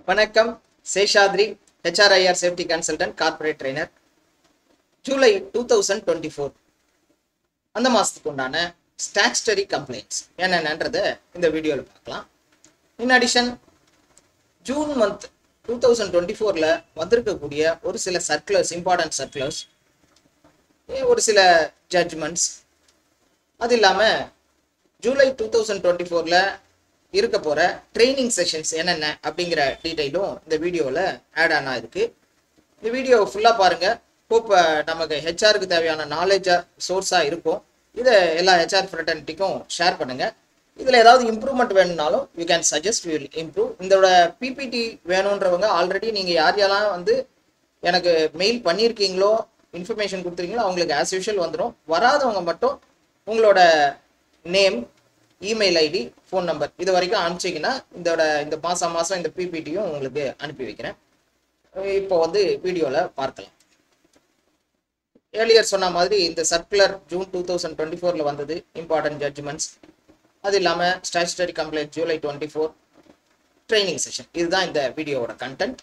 வணக்கம். Seshadri, HRIR safety consultant, corporate trainer. July 2024 அந்த மாதத்துக்கு உண்டான ஸ்டாச்சுட்டரி கம்ப்ளைண்ட்ஸ் என்னென்னன்றதை இந்த வீடியோவில் பார்க்கலாம். இன் அடிஷன் ஜூன் மந்த் 2024 வந்திருக்கக்கூடிய ஒரு சில சர்க்குலர்ஸ், இம்பார்ட்டன்ட் சர்க்குலர்ஸ், ஒரு சில ஜட்ஜ்மெண்ட்ஸ், அது இல்லாமல் ஜூலை 2024 இருக்க போகிற ட்ரைனிங் செஷன்ஸ் என்னென்ன அப்படிங்கிற டீட்டெயிலும் இந்த வீடியோவில் ஆட் ஆனா இருக்கு. இந்த வீடியோ ஃபுல்லாக பாருங்கள். ஹோப் நமக்கு ஹெச்ஆருக்கு தேவையான நாலேஜாக சோர்ஸாக இருக்கும். இதை எல்லா ஹெச்ஆர் ஃப்ரெட்டர்னிட்டிக்கும் ஷேர் பண்ணுங்கள். இதில் ஏதாவது இம்ப்ரூவ்மெண்ட் வேணும்னாலும் you can suggest, will improve. இதோட பிபிடி வேணுன்றவங்க ஆல்ரெடி நீங்கள் யாரெல்லாம் வந்து எனக்கு மெயில் பண்ணியிருக்கீங்களோ, இன்ஃபர்மேஷன் கொடுத்துருக்கீங்களோ அவங்களுக்கு ஆஸ் யூஷுவல் வந்துடும். வராதவங்க மட்டும் உங்களோட name, email ID, phone number இது வரைக்கும் அனுப்பிச்சிங்கன்னா இந்த மாதம் இந்த பிபிடியும் உங்களுக்கு அனுப்பி வைக்கிறேன். இப்போ வந்து வீடியோவில் பார்க்கலாம். ஏர்லியர் சொன்ன மாதிரி இந்த சர்க்குலர் ஜூன் 2024 வந்தது, இம்பார்ட்டன்ட் ஜட்ஜ்மெண்ட்ஸ், அது இல்லாமல் statutory complaint July 24 training session, இதுதான் இந்த வீடியோவோட கண்டென்ட்.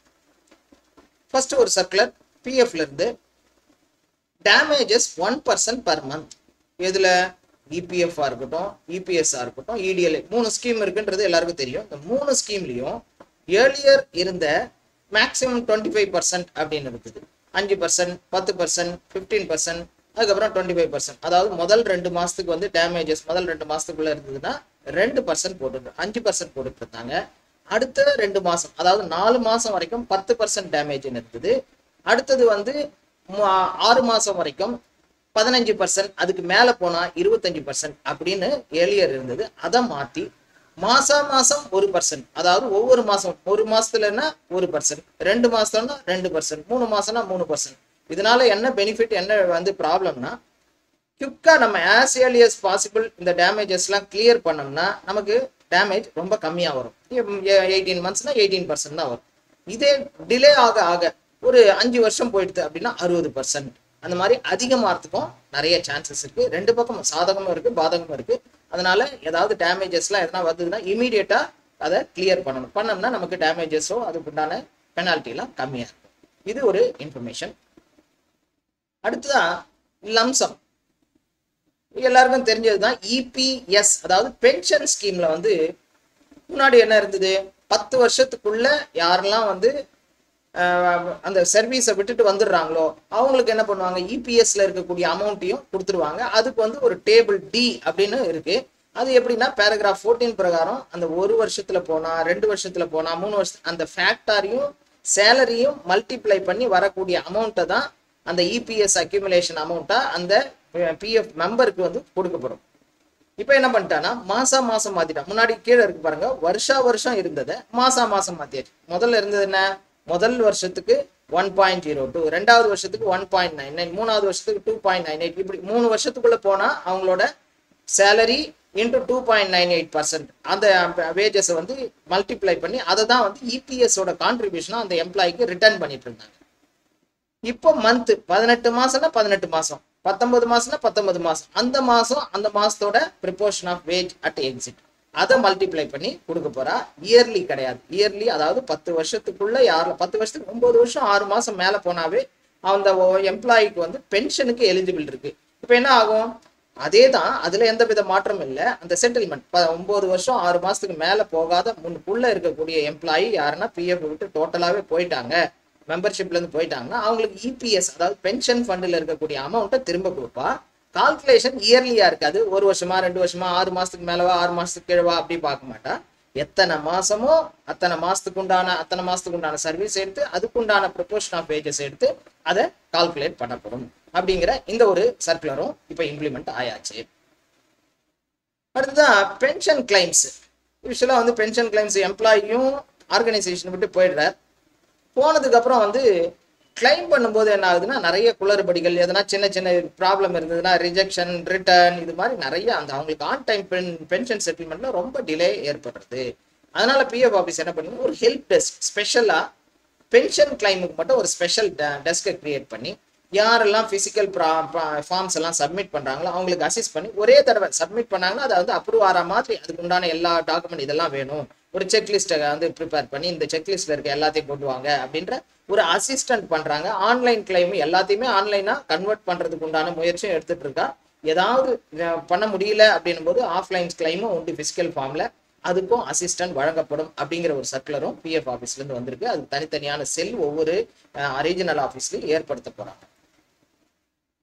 ஃபர்ஸ்ட் ஒரு சர்க்குலர் பிஎஃப்லேருந்து டேமேஜஸ் 1% per month. இதில் இபிஎஃப்ஆ இருக்கட்டும், இபிஎஸ்ஆ இருக்கட்டும், இடிஎல்ஐ 3 ஸ்கீம் இருக்குன்றது எல்லாருக்கும் தெரியும். இந்த 3 ஸ்கீம்லையும் ஏர்லியர் இருந்த மேக்ஸிமம் 25% அப்படின்னு இருக்குது. 5%, 10%, 15%, அதுக்கப்புறம் 25%. அதாவது முதல் 2 மாதத்துக்கு வந்து டேமேஜஸ் முதல் 2 மாதத்துக்குள்ளே இருந்ததுன்னா 2% போட்டு 5% போட்டுட்டு இருந்தாங்க. அடுத்த 2 மாதம், அதாவது 4 மாதம் வரைக்கும் 10% டேமேஜ்னு இருக்குது. அடுத்தது வந்து 6 மாதம் வரைக்கும் 15%, அதுக்கு மேலே போனால் 25% அப்படின்னு ஏர்லியர் இருந்தது. அதை மாற்றி மாதம் 1%, அதாவது ஒவ்வொரு மாதம், ஒரு மாதத்துலன்னா 1%, 2 மாதம்னா 2%, 3 மாதம்னா 3%. இதனால என்ன பெனிஃபிட், என்ன வந்து ப்ராப்ளம்னா, குயிக்காக நம்ம ஆஸ் ஏர்லி அஸ் பாசிபிள் இந்த டேமேஜஸ்லாம் கிளியர் பண்ணோம்னா நமக்கு டேமேஜ் ரொம்ப கம்மியாக வரும். 18 மந்த்ஸ்னா 18% தான் வரும். இதே டிலே ஆக ஆக ஒரு 5 வருஷம் போயிடுது அப்படின்னா 60%. அந்த மாதிரி அதிகமாகிறதுக்கும் நிறைய சான்சஸ் இருக்கு. 2 பக்கம் சாதகமும் இருக்கு, பாதகமும் இருக்கு. அதனால ஏதாவது டேமேஜஸ்லாம் எதனா வந்ததுன்னா இமீடியட்டா அதை கிளியர் பண்ணோம்னா நமக்கு டேமேஜஸோ அதுக்கு உண்டான பெனால்ட்டிலாம் கம்மியாக இருக்கும். இது ஒரு இன்ஃபர்மேஷன். அடுத்ததான் லம்சம். எல்லாருக்கும் தெரிஞ்சதுதான் இபிஎஸ், அதாவது பென்ஷன் ஸ்கீம்ல வந்து முன்னாடி என்ன இருந்தது, 10 வருஷத்துக்குள்ள யாரெல்லாம் வந்து அந்த சர்வீஸை விட்டுட்டு வந்துடுறாங்களோ அவங்களுக்கு என்ன பண்ணுவாங்க, இபிஎஸ்ல இருக்கக்கூடிய அமௌண்ட்டையும் கொடுத்துருவாங்க. அதுக்கு வந்து ஒரு டேபிள் டி அப்படின்னு இருக்கு. அது எப்படின்னா பேராகிராஃப் 14 பிரகாரம் அந்த 1 வருஷத்துல போனா, 2 வருஷத்துல போனா, 3 வருஷம் அந்த ஃபேக்டரையும் சேலரியும் மல்டிப்ளை பண்ணி வரக்கூடிய அமௌண்ட்டை தான் அந்த இபிஎஸ் அக்யூமுலேஷன் அமௌண்ட்டா அந்த பிஎஃப் மெம்பருக்கு வந்து கொடுக்கப்படும். இப்போ என்ன பண்ணிட்டான்னா மாசம் மாத்திட்டான். முன்னாடி கீழே இருக்கு பாருங்க, வருஷம் இருந்ததை மாசம் மாத்தியாச்சு. முதல்ல இருந்தது என்ன, முதல் வருஷத்துக்கு 1.02, 2வது வருஷத்துக்கு 1.99, 3வது வருஷத்துக்கு 2.98. இப்படி 3 வருஷத்துக்குள்ள போனா அவங்களோட சேலரி இன்டூ 2.98% அந்த வேஜஸை வந்து மல்டிப்ளை பண்ணி அதை தான் வந்து இபிஎஸோட கான்ட்ரிபியூஷனா அந்த எம்ப்ளாய்க்கு ரிட்டர்ன் பண்ணிட்டு இருந்தாங்க. இப்போ மந்த் 18 மாசம்னா 18 மாசம், 19 மாசம்னா 19 மாசம், அந்த மாசத்தோட proportion of wage at exit அதை மல்டிப்ளை பண்ணி கொடுக்க போறா. இயர்லி கிடையாது. இயர்லி அதாவது 10 வருஷத்துக்குள்ள 10 வருஷத்துக்கு 9 வருஷம் 6 மாசம் மேல போனாவே அந்த எம்ப்ளாய்க்கு வந்து பென்ஷனுக்கு எலிஜிபிள் இருக்கு. இப்போ என்ன ஆகும், அதே தான், அதுல எந்த வித மாற்றம் இல்லை. அந்த செட்டில்மெண்ட் 9 வருஷம் 6 மாசத்துக்கு மேல போகாத முன்னுக்குள்ள இருக்கக்கூடிய எம்ப்ளாயி யாருன்னா பிஎஃப் விட்டு டோட்டலாவே போயிட்டாங்க, மெம்பர்ஷிப்ல இருந்து போயிட்டாங்கன்னா அவங்களுக்கு இபிஎஸ் அதாவது பென்ஷன் ஃபண்டில் இருக்கக்கூடிய அமௌண்ட்டை திரும்ப கொடுப்பா. கால்குலேஷன் இயர்லியா இருக்காது. 1 வருஷமா 2 வருஷமா 6 மாசத்துக்கு மேலவா 6 மாசத்துக்கு கீழவா அப்படி பார்க்க மாட்டா. எத்தனை மாசமோ அத்தனை மாசத்துக்கு உண்டான சர்வீஸ் எடுத்து அதுக்குண்டான ப்ரொபோர்ஷன் ஆஃப் வேஜஸ் எடுத்து அதை கால்குலேட் பண்ணப்படும் அப்படிங்கிற இந்த ஒரு சர்க்குலரும் இப்போ இம்ப்ளிமெண்ட் ஆயாச்சு. அடுத்ததான் பென்ஷன் கிளைம்ஸ். யூஸ்வலா வந்து பென்ஷன் கிளைம்ஸ் எம்ப்ளாயியும் ஆர்கனைசேஷன் விட்டு போயிடுறார். போனதுக்கு அப்புறம் வந்து கிளைம் பண்ணும்போது என்ன ஆகுதுன்னா நிறைய குளறுபடிகள், எதனா சின்ன ப்ராப்ளம் இருந்ததுன்னா ரிஜெக்ஷன், ரிட்டர்ன், இது மாதிரி நிறைய அந்த அவங்களுக்கு ஆன் டைம் பென்ஷன் செட்டில்மெண்ட்ல ரொம்ப டிலே ஏற்படுறது. அதனால பிஎஃப் ஆஃபீஸ் என்ன பண்ணுங்க, ஒரு ஹெல்ப் டெஸ்க் ஸ்பெஷலா பென்ஷன் கிளைமுக்கு மட்டும் ஒரு ஸ்பெஷல் டெஸ்கை கிரியேட் பண்ணி யாரெல்லாம் பிசிக்கல் ஃபார்ம்ஸ் எல்லாம் சப்மிட் பண்றாங்களோ அவங்களுக்கு அசிஸ்ட் பண்ணி ஒரே தடவை சப்மிட் பண்ணாங்கன்னா அதை வந்து அப்ரூவ் ஆகிற மாதிரி அதுக்கு உண்டான எல்லா டாக்குமெண்ட் இதெல்லாம் வேணும், ஒரு செக்லிஸ்ட்டை வந்து ப்ரிப்பேர் பண்ணி இந்த செக்லிஸ்ட்ல இருக்க எல்லாத்தையும் கொண்டு வாங்க அப்படின்ற ஒரு அசிஸ்டன்ட் பண்றாங்க. ஆன்லைன் கிளைம் எல்லாத்தையுமே ஆன்லைனா கன்வெர்ட் பண்றதுக்கு உண்டான முயற்சியும் எடுத்துட்டு இருக்கா. ஏதாவது பண்ண முடியல அப்படின்னும் போது ஆஃப்லைன் கிளைமும் உண்டு பிசிக்கல் ஃபார்ம்ல, அதுக்கும் அசிஸ்டன்ட் வழங்கப்படும் அப்படிங்கிற ஒரு சர்க்குலரும் பிஎஃப் ஆஃபீஸ்ல இருந்து வந்திருக்கு. அது தனித்தனியான செல் ஒவ்வொரு ரீஜனல் ஆஃபீஸ்லையும் ஏற்படுத்த போறாங்க.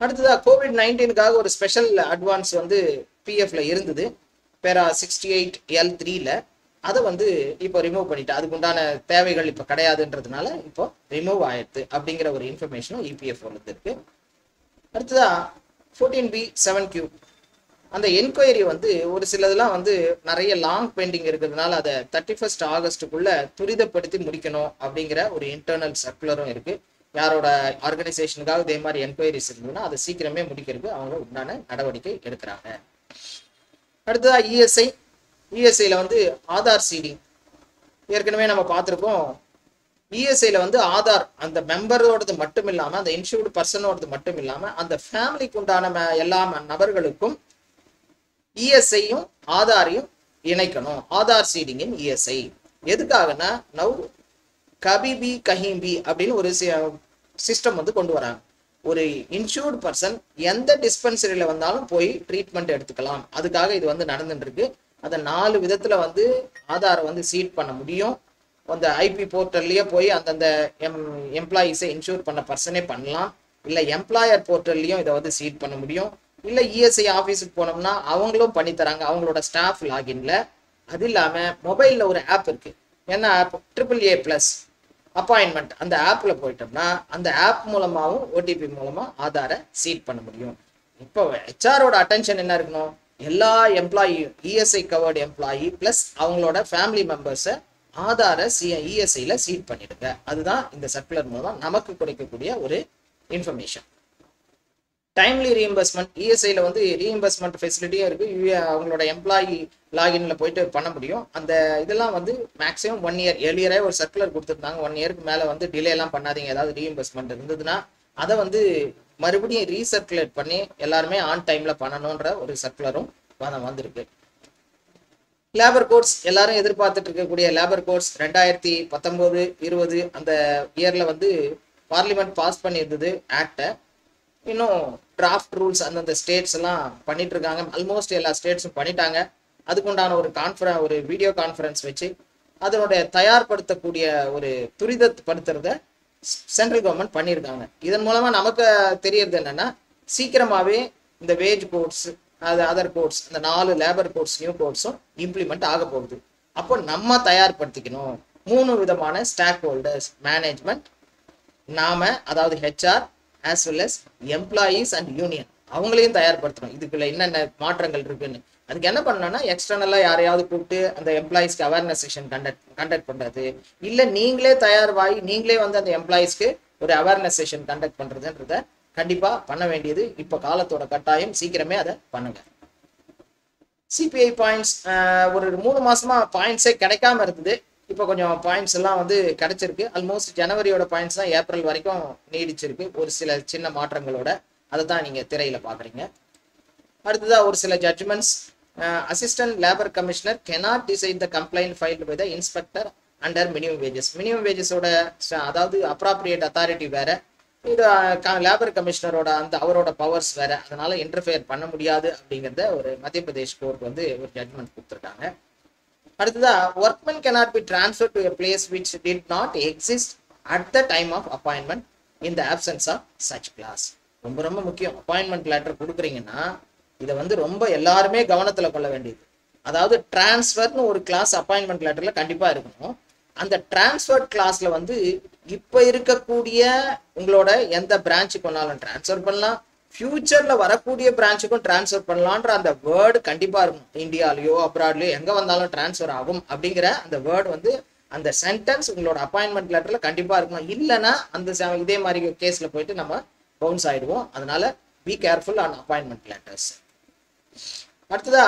அடுத்ததா COVID-19க்காக ஒரு ஸ்பெஷல் அட்வான்ஸ் வந்து பிஎஃப்ல இருந்தது, பேரா 68L3ல. அதை வந்து இப்போ ரிமூவ் பண்ணிட்டு அதுக்கு உண்டான தேவைகள் இப்போ கிடையாதுன்றதுனால இப்போ ரிமூவ் ஆயிடுது அப்படிங்கிற ஒரு இன்ஃபர்மேஷனும் இபிஎஃப் இருக்கு. அடுத்ததா 14B7Q அந்த என்கொயரி வந்து ஒரு சிலதெல்லாம் வந்து நிறைய லாங் பெண்டிங் இருக்கிறதுனால அதை 31 ஆகஸ்டுக்குள்ள துரிதப்படுத்தி முடிக்கணும் அப்படிங்கிற ஒரு இன்டர்னல் சர்க்குலரும் இருக்கு. யாரோட ஆர்கனைசேஷனுக்காக இதே மாதிரி என்கொயரிஸ் இருந்ததுன்னா அதை சீக்கிரமே முடிக்கிறதுக்கு அவங்க உண்டான நடவடிக்கை எடுக்கிறாங்க. அடுத்ததா இஎஸ்ஐல வந்து ஆதார் சீடிங் ஏற்கனவே நம்ம பார்த்துருக்கோம். இஎஸ்ஐல வந்து ஆதார் அந்த மெம்பரோடது மட்டும் இல்லாம அந்த இன்சூர்டு பர்சனோடது மட்டும் இல்லாம அந்த ஃபேமிலிக்கு உண்டான எல்லா நபர்களுக்கும் இஎஸ்ஐயும் ஆதாரையும் இணைக்கணும். ஆதார் சீடிங் இன் இஎஸ்ஐ எதுக்காகனா நவ் கபிபி கஹிம்பி அப்படின்னு ஒரு சிஸ்டம் வந்து கொண்டு வராங்க. ஒரு இன்சூர்டு பர்சன் எந்த டிஸ்பென்சரியில வந்தாலும் போய் ட்ரீட்மெண்ட் எடுத்துக்கலாம். அதுக்காக இது வந்து நடந்துட்டு இருக்கு. அதை 4 விதத்துல வந்து ஆதாரை வந்து சீட் பண்ண முடியும். அந்த ஐபி போர்ட்டல்லையே போய் அந்தந்த எம்ப்ளாயீஸை இன்சூர் பண்ண பர்சனே பண்ணலாம். இல்லை எம்ப்ளாயர் போர்ட்டல்லையும் இதை வந்து சீட் பண்ண முடியும். இல்லை இஎஸ்ஐ ஆஃபீஸுக்கு போனோம்னா அவங்களும் பண்ணித்தராங்க அவங்களோட ஸ்டாஃப் லாகின்ல. அது இல்லாமல் மொபைலில் ஒரு ஆப் இருக்கு. என்ன ஆப்? AAA+ appointment. அந்த ஆப்பில் போயிட்டோம்னா அந்த ஆப் மூலமாகவும் ஓடிபி மூலமாக ஆதாரை சீட் பண்ண முடியும். இப்போ ஹெச்ஆரோட அட்டென்ஷன் என்ன இருக்கணும்? எல்லா எம்ப்ளாயியும் இஎஸ்ஐ கவர்டு எம்ப்ளாயி ப்ளஸ் அவங்களோட ஃபேமிலி மெம்பர்ஸை ஆதாரை இஎஸ்ஐல சீட் பண்ணிடுங்க. அதுதான் இந்த சர்க்குலர் மூலம் நமக்கு கிடைக்கக்கூடிய ஒரு இன்ஃபர்மேஷன். Timely reimbursement. இஎஸ்ஐல வந்து ரீஎம்பர்ஸ்மெண்ட் ஃபெசிலிட்டியும் இருக்கு. அவங்களோட எம்ப்ளாயி லாகின்ல போயிட்டு பண்ண முடியும். அந்த இதெல்லாம் வந்து மேக்ஸிமம் 1 இயர் ஏர்லியரே ஒரு சர்க்குலர் கொடுத்துருந்தாங்க. 1 இயருக்கு மேலே வந்து டிலே எல்லாம் பண்ணாதீங்க. ஏதாவது ரீஎம்பர்ஸ்மெண்ட் இருந்ததுன்னா அதை வந்து மறுபடியும் ரீசர்க்குலேட் பண்ணி எல்லாருமே ஆன் டைம்ல பண்ணணுன்ற ஒரு சர்க்குலரும் வந்திருக்கு. லேபர் கோட்ஸ் எல்லாரும் எதிர்பார்த்துட்டு இருக்கக்கூடிய லேபர் கோட்ஸ் 2019-20 அந்த இயர்ல வந்து பார்லிமெண்ட் பாஸ் பண்ணியிருந்தது ஆக்டை. இன்னும் டிராஃப்ட் ரூல்ஸ் அந்தந்த ஸ்டேட்ஸ் எல்லாம் பண்ணிட்டு இருக்காங்க. ஆல்மோஸ்ட் எல்லா ஸ்டேட்ஸும் பண்ணிட்டாங்க. அதுக்குண்டான ஒரு வீடியோ கான்ஃபரன்ஸ் வச்சு அதனுடைய தயார்படுத்தக்கூடிய ஒரு துரிதப்படுத்துறத சென்ட்ரல் கவர்மெண்ட் பண்ணியிருக்காங்க. இதன் மூலமா நமக்கு தெரியறது என்னன்னா சீக்கிரமாவே இந்த வேஜ் கோட்ஸ் அதர் கோட்ஸ் அந்த 4 லேபர் கோட்ஸ் நியூ கோட்ஸும் இம்ப்ளிமெண்ட் ஆக போகுது. அப்போ நம்ம தயார்படுத்திக்கணும். 3 விதமான ஸ்டாக் ஹோல்டர்ஸ் மேனேஜ்மெண்ட், நாம அதாவது HR as well as employees and union அவங்களையும் தயார்படுத்தணும். இதுக்குள்ள என்னென்ன மாற்றங்கள் இருக்குன்னு. அதுக்கு என்ன பண்ணணும்னா எக்ஸ்டர்னலா யாரையாவது கூப்பிட்டு அந்த எம்ப்ளாயிஸ்க்கு அவேர்னஸ் செஷன் கண்டக்ட் பண்றது, இல்லை நீங்களே தயார்வாகி நீங்களே வந்து அந்த எம்ப்ளாயிஸ்க்கு ஒரு அவேர்னஸ் செஷன் கண்டக்ட் பண்றதுன்றத கண்டிப்பா பண்ண வேண்டியது இப்போ காலத்தோட கட்டாயம். சீக்கிரமே அதை பண்ணுங்க. சிபிஐ பாயிண்ட்ஸ் ஒரு 3 மாசமா பாயிண்ட்ஸே கிடைக்காம இருந்தது. இப்போ கொஞ்சம் பாயிண்ட்ஸ் எல்லாம் வந்து கிடைச்சிருக்கு. ஆல்மோஸ்ட் ஜனவரியோட பாயிண்ட்ஸ் தான் ஏப்ரல் வரைக்கும் நீடிச்சிருக்கு ஒரு சில சின்ன மாற்றங்களோட. அதை தான் நீங்க திரையில பாக்குறீங்க. அடுத்ததா ஒரு சில judgements. Assistant labour commissioner cannot decide the complaint filed by the inspector under minimum wages. Minimum வேஜஸோட அதாவது அப்ராப்ரியேட் அத்தாரிட்டி வேற, இது லேபர் கமிஷனரோட அந்த அவரோட பவர்ஸ் வேற. அதனால இன்டர்ஃபியர் பண்ண முடியாது அப்படிங்கிறத ஒரு மத்திய பிரதேஷ் கோர்ட் வந்து ஒரு ஜட்மெண்ட் கொடுத்துருக்காங்க. அடுத்ததா workman cannot be transferred to a place which did not exist at the time of appointment in the absence of such clause. ரொம்ப ரொம்ப முக்கியம். அப்பாயின்மெண்ட் லெட்டர் கொடுக்குறீங்கன்னா இதை வந்து ரொம்ப எல்லாருமே கவனத்துல கொள்ள வேண்டியது. அதாவது டிரான்ஸ்ஃபர்னு ஒரு கிளாஸ் அப்பாயின்மெண்ட் லெட்டர்ல கண்டிப்பா இருக்கணும். அந்த டிரான்ஸ்ஃபர் கிளாஸ்ல வந்து இப்ப இருக்கக்கூடிய உங்களோட எந்த பிரான்ச்சுக்கு வேணாலும் டிரான்ஸ்ஃபர் பண்ணலாம், ஃபியூச்சர்ல வரக்கூடிய பிரான்ச்சுக்கும் டிரான்ஸ்ஃபர் பண்ணலான்ற அந்த வேர்டு கண்டிப்பா இருக்கும். இந்தியாலயோ அப்ராட்லயோ எங்க வந்தாலும் டிரான்ஸ்ஃபர் ஆகும் அப்படிங்கிற அந்த வேர்டு வந்து அந்த சென்டென்ஸ் உங்களோட அப்பாயின்மெண்ட் லெட்டர்ல கண்டிப்பா இருக்கணும். இல்லைன்னா அந்த இதே மாதிரி கேஸ்ல போயிட்டு நம்ம பவுன்ஸ் ஆயிடுவோம். அதனால be careful on appointment letters. அடுத்ததா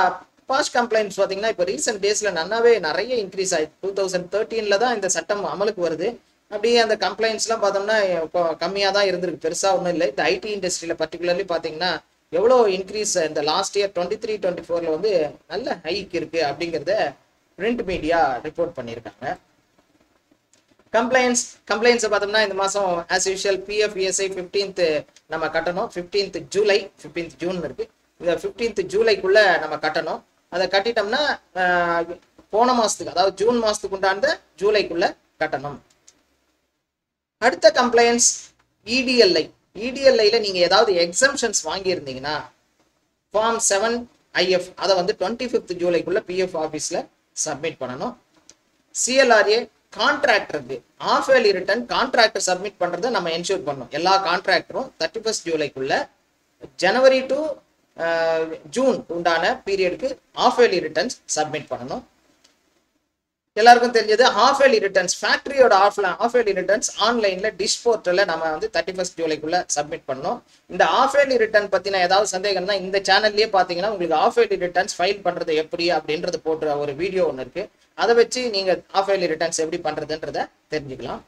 பாஸ்ட் கம்ப்ளைண்ட்ஸ் பார்த்தீங்கன்னா இப்போ ரீசெண்ட் டேஸ்ல நல்லாவே நிறைய இன்க்ரீஸ் ஆயிடுச்சு. 2013 தான் இந்த சட்டம் அமலுக்கு வருது. அப்படியே அந்த கம்ப்ளைண்ட்ஸ்லாம் பார்த்தோம்னா இப்போ கம்மியாக தான் இருந்திருக்கு, பெருசா ஒன்றும் இல்லை. இந்த ஐடி இண்டஸ்ட்ரியில பர்டிகுலர்லி பார்த்தீங்கன்னா எவ்வளோ இன்க்ரீஸ் இந்த லாஸ்ட் இயர் 23-24 வந்து நல்ல ஹைக் இருக்கு அப்படிங்கிறத பிரிண்ட் மீடியா ரிப்போர்ட் பண்ணியிருக்காங்க. கம்ப்ளைண்ட்ஸ் பார்த்தோம்னா இந்த மாதம் as usual PF ESI 15th நம்ம கட்டணும். 15th ஜூலை 15th ஜூன் இருக்கு. இந்த 15th ஜூலைக்குள்ள நம்ம கட்டணும். அதை கட்டிட்டோம்னா போன மாதத்துக்கு அதாவது ஜூன் மாதத்துக்கு உண்டான ஜூலைக்குள்ள கட்டணும். அடுத்த கம்ப்ளைண்ட்ஸ் இடிஎல்ஐல நீங்கள் ஏதாவது எக்ஸம்ஷன்ஸ் வாங்கியிருந்தீங்கன்னா ஃபார்ம் 7IF அதை வந்து 25th ஜூலைக்குள்ள பிஎஃப் ஆஃபீஸில் சப்மிட் பண்ணணும். சிஎல்ஆர்ஏ கான்ட்ராக்டருக்கு half yearly return contractor submit பண்ணுறதை நம்ம என்ஷூர் பண்ணணும். எல்லா கான்ட்ராக்டரும் 31st ஜூலைக்குள்ள ஜனவரி டு ஜூன் உண்டான பீரியடுக்கு ஆஃப் இயர்லி ரிட்டர்ன்ஸ் சப்மிட் பண்ணணும். எல்லாருக்கும் தெரிஞ்சது ஆஃப் இயர்லி ரிட்டர்ன்ஸ் ஃபேக்டரியோட ஆஃப் இயர்லி ரிட்டர்ன்ஸ் ஆன்லைனில் டிஷ் போர்ட்டலில் நம்ம வந்து 31st ஜூலைக்குள்ள சப்மிட் பண்ணணும். இந்த ஆஃப் இயர்லி ரிட்டர்ன் பற்றின ஏதாவது சந்தேகம்னா இந்த சேனல்லேயே பார்த்தீங்கன்னா உங்களுக்கு ஆஃப் இயர்லி ரிட்டர்ன்ஸ் ஃபைல் பண்ணுறது எப்படி அப்படின்றது போட்டு ஒரு வீடியோ ஒன்று இருக்குது. அதை வச்சு நீங்கள் ஆஃப் இயர்லி ரிட்டர்ன்ஸ் எப்படி பண்ணுறதுன்றதை தெரிஞ்சுக்கலாம்.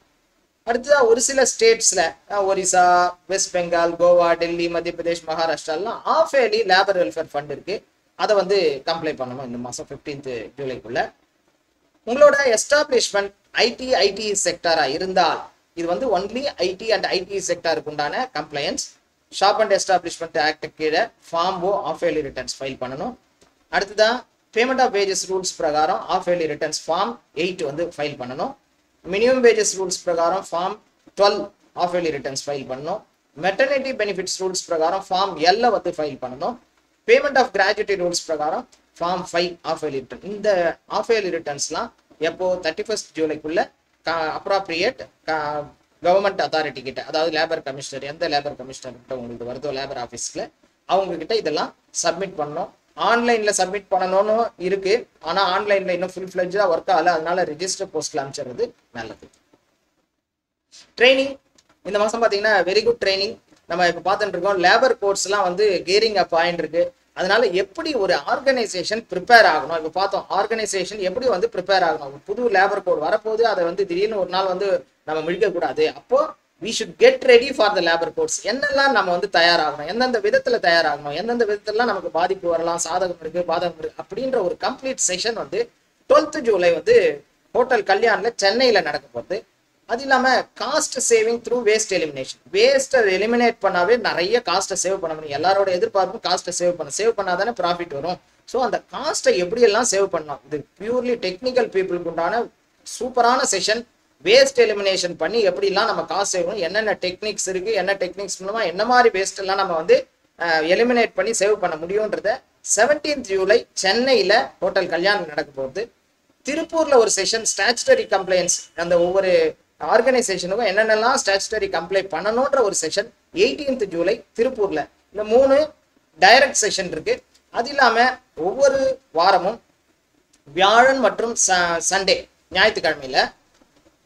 அடுத்ததாக ஒரு சில ஸ்டேட்ஸில் ஒரிசா, வெஸ்ட் பெங்கால், கோவா, டெல்லி, மத்திய பிரதேஷ், மகாராஷ்டிராலாம் half yearly labour welfare fund இருக்குது. அதை வந்து கம்ப்ளை பண்ணணும் இந்த மாதம் 15th ஜூலைக்குள்ள. உங்களோட எஸ்டாப்ளிஷ்மெண்ட் ஐடி செக்டாராக இருந்தால் இது வந்து ஒன்லி ஐடி அண்ட் ஐடி செக்டாருக்கு உண்டான complaints. Shop and establishment act கீழே form O half yearly returns file பண்ணணும். அடுத்ததான் பேமெண்ட் ஆஃப் வேஜஸ் ரூல்ஸ் பிரகாரம் ஆஃப் இயர்லி ரிட்டர்ன்ஸ் ஃபார்ம் 8 வந்து ஃபைல் பண்ணணும். மினிமம் வேஜஸ் ரூல்ஸ் பிரகாரம் form 12 half yearly returns file பண்ணணும். மெட்டர்னிட்டி பெனிஃபிட்ஸ் ரூல்ஸ் பிரகாரம் form L வந்து ஃபைல் பண்ணணும். பேமெண்ட் ஆஃப் கிராஜுவிட்டி ரூல்ஸ் பிரகாரம் ஃபார்ம் 5 ஆஃப் இயர்லி ரிட்டர்ன். இந்த ஆஃப் இயர்லி ரிட்டர்ன்ஸ்லாம் எப்போ 31st ஜூலைக்குள்ள அப்ராப்ரியேட் கவர்மெண்ட் அத்தாரிட்டி கிட்ட, அதாவது லேபர் கமிஷனர், எந்த லேபர் கமிஷனர் கிட்ட உங்களுக்கு வருதோ லேபர் ஆஃபீஸ்ல அவங்க கிட்ட இதெல்லாம் சப்மிட் பண்ணணும். ஆன்லைன்ல சப்மிட் பண்ணணும்னு இருக்கு, ஆனா ஆன்லைன்ல இன்னும் ஃபுல் ஃபிளட்ஜா ஒர்க் ஆகல. அதனால ரெஜிஸ்டர் போஸ்ட்ல அனுப்பிச்சிடுறது நல்லது. ட்ரைனிங் இந்த மாசம் பாத்தீங்கன்னா வெரி குட் ட்ரைனிங் நம்ம இப்ப பார்த்துட்டு இருக்கோம். லேபர் கோர்ஸ் எல்லாம் வந்து கேரிங் அப் ஆயிட்டு இருக்கு. அதனால எப்படி ஒரு ஆர்கனைசேஷன் ப்ரிப்பேர் ஆகணும் இப்போ பார்த்தோம். ஆர்கனைசேஷன் எப்படி வந்து ப்ரிப்பேர் ஆகணும், புது லேபர் கோட் வரப்போது அதை வந்து திடீர்னு ஒரு நாள் வந்து நம்ம முடிக்கக்கூடாது. அப்போ we should get ready for the labor codes. என்னெல்லாம் நம்ம வந்து தயாராகணும், எந்தெந்த விதத்துல தயாராகணும், எந்தெந்த விதத்துலாம் நமக்கு பாதிப்பு வரலாம், சாதகம் இருக்கு பாதகம் இருக்கு அப்படின்ற ஒரு கம்ப்ளீட் செஷன் வந்து 12th ஜூலை வந்து ஹோட்டல் கல்யாண்ல சென்னையில நடக்க போகுது. அது இல்லாம cost saving through waste elimination. வேஸ்ட்டை எலிமினேட் பண்ணாவே நிறைய காஸ்ட்டை சேவ் பண்ண முடியும். எல்லாரோட எதிர்பார்ப்பும் காஸ்ட்டை சேவ் பண்ணாதானே ப்ராஃபிட் வரும். ஸோ அந்த காஸ்ட்டை எப்படியெல்லாம் சேவ் பண்ணலாம், இது பியூர்லி டெக்னிக்கல் பீப்புளுக்கு உண்டான சூப்பரான செஷன். வேஸ்ட் எலிமினேஷன் பண்ணி எப்படிலாம் நம்ம காஸ்ட் சேவ் பண்ணணும், என்னென்ன டெக்னிக்ஸ் இருக்கு, என்ன டெக்னிக்ஸ் மூலமா என்ன மாதிரி வேஸ்ட் எல்லாம் நம்ம வந்து எலிமினேட் பண்ணி சேவ் பண்ண முடியும்ன்றத 17th ஜூலை சென்னையில ஹோட்டல் கல்யாணம் நடக்க போகுது. திருப்பூர்ல ஒரு செஷன் ஸ்டாச்சுட்டரி கம்ப்ளைண்ட்ஸ், அந்த ஒவ்வொரு ஆர்கனைசேஷனுக்கும் என்னென்னலாம் ஸ்டாச்சுட்டரி கம்ப்ளைண்ட் பண்ணணுன்ற ஒரு செஷன் 18th ஜூலை திருப்பூர்ல. இந்த 3 டைரக்ட் செஷன் இருக்கு. அது இல்லாம ஒவ்வொரு வாரமும் வியாழன் மற்றும் சண்டே ஞாயிற்றுக்கிழமையில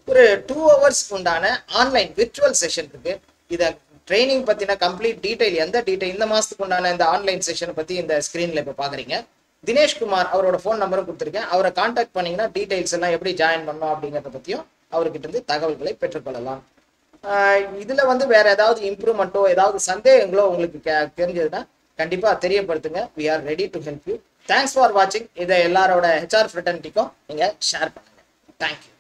ஒரு 2 hours உண்டான ஆன்லைன் விர்ச்சுவல் செஷன் இருக்கு. இதை ட்ரைனிங் பத்தின கம்ப்ளீட் டீடைல், எந்த டீடைல் இந்த மாசத்துக்கு உண்டான இந்த ஆன்லைன் செஷனை பத்தி இந்த ஸ்கிரீன்ல இப்ப பாக்குறீங்க. தினேஷ்குமார் அவரோட ஃபோன் நம்பரும் கொடுத்துருக்கேன். அவரை கான்டாக்ட் பண்ணீங்கன்னா டீடைல்ஸ் எல்லாம் எப்படி ஜாயின் பண்ணணும் அப்படிங்கிறத பத்தியும் அவர்கிட்ட இருந்து தகவல்களை பெற்றுக்கொள்ளலாம். இதுல வந்து வேற ஏதாவது இம்ப்ரூவ்மெண்ட்டோ ஏதாவது சந்தேகங்களோ உங்களுக்கு தெரிஞ்சதுன்னா கண்டிப்பா தெரியப்படுத்துங்க. we are ready to help you. Thanks for watching. இதை எல்லாரோட HR fraternity-க்கும் நீங்க ஷேர் பண்ணுங்க. தேங்க்யூ.